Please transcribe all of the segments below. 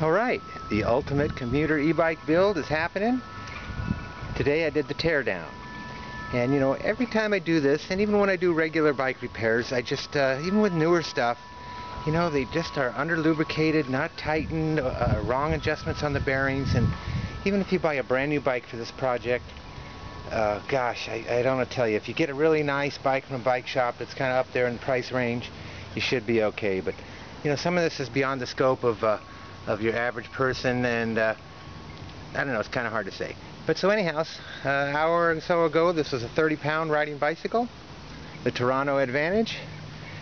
Alright, the ultimate commuter e-bike build is happening. Today I did the teardown. And you know, every time I do this, and even when I do regular bike repairs, I just, even with newer stuff, you know, they just are under-lubricated, not tightened, wrong adjustments on the bearings. And even if you buy a brand new bike for this project, gosh, I don't want to tell you, if you get a really nice bike from a bike shop that's kind of up there in the price range, you should be okay. But you know, some of this is beyond the scope of your average person, and I don't know, it's kind of hard to say. But so anyhow, an hour or so ago, this was a 30-pound riding bicycle, the Toronto Advantage.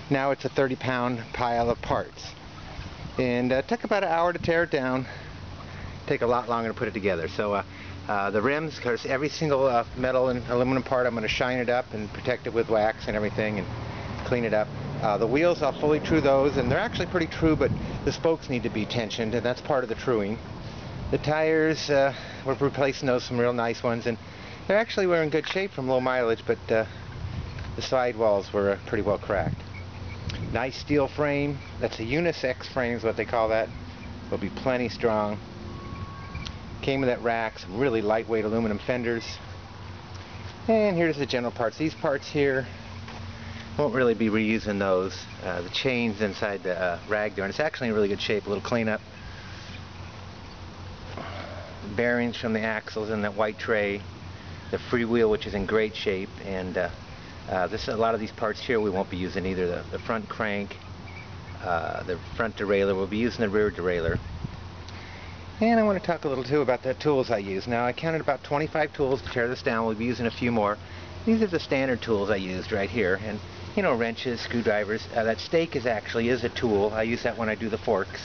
Now it's a 30-pound pile of parts. And it took about an hour to tear it down. Take a lot longer to put it together. So the rims, of course, every single metal and aluminum part, I'm going to shine it up and protect it with wax and everything and clean it up. The wheels, I'll fully true those, and they're actually pretty true, but the spokes need to be tensioned, and that's part of the truing. The tires, we're replacing those, some real nice ones, and they actually were in good shape from low mileage, but the sidewalls were pretty well cracked. Nice steel frame. That's a unisex frame is what they call that. Will be plenty strong. Came with that rack, some really lightweight aluminum fenders. And here's the general parts. These parts here, won't really be reusing those. The chains inside the rag there, and it's actually in really good shape. A little cleanup. Bearings from the axles in that white tray. The freewheel, which is in great shape, and a lot of these parts here we won't be using either. The front crank, the front derailleur. We'll be using the rear derailleur. And I want to talk a little too about the tools I use. Now I counted about 25 tools to tear this down. We'll be using a few more. These are the standard tools I used right here, and you know, wrenches, screwdrivers. That stake is a tool. I use that when I do the forks.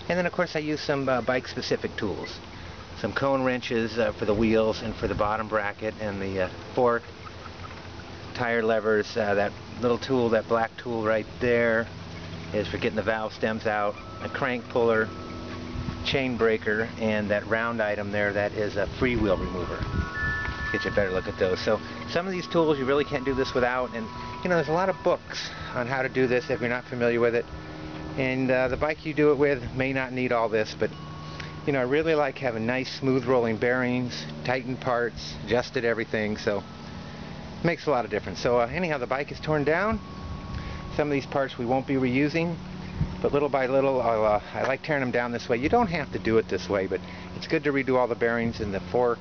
And then of course I use some bike-specific tools. Some cone wrenches for the wheels and for the bottom bracket and the fork. Tire levers. That little tool, that black tool right there, is for getting the valve stems out. A crank puller, chain breaker, and that round item there, that is a freewheel remover. Get you a better look at those. So some of these tools you really can't do this without, and you know, there's a lot of books on how to do this if you're not familiar with it. And the bike you do it with may not need all this, but you know, I really like having nice smooth rolling bearings, tightened parts, adjusted everything, so it makes a lot of difference. So anyhow, the bike is torn down. Some of these parts we won't be reusing, but little by little I like tearing them down this way. You don't have to do it this way, but it's good to redo all the bearings and the fork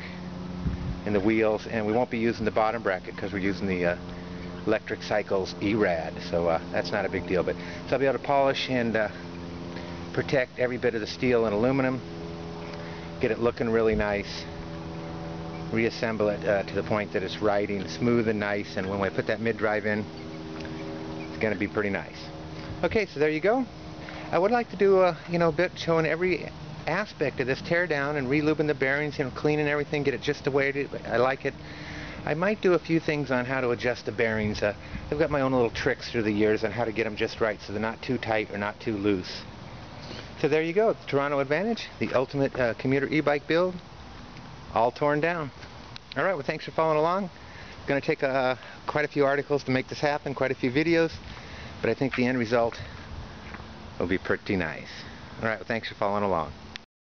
and the wheels, and we won't be using the bottom bracket because we're using the Electric Cycles E-Rad, so that's not a big deal. But so I'll be able to polish and protect every bit of the steel and aluminum, get it looking really nice, reassemble it to the point that it's riding smooth and nice, and when we put that mid-drive in, it's going to be pretty nice. Okay, so there you go. I would like to do a bit showing every aspect of this teardown and re-lubing the bearings, cleaning everything, get it just the way I like it. I might do a few things on how to adjust the bearings. I've got my own little tricks through the years on how to get them just right so they're not too tight or not too loose. So there you go, the Toronto Advantage, the ultimate commuter e-bike build, all torn down. Alright, well, thanks for following along. I'm going to take quite a few articles to make this happen, quite a few videos, but I think the end result will be pretty nice. Alright, well, thanks for following along.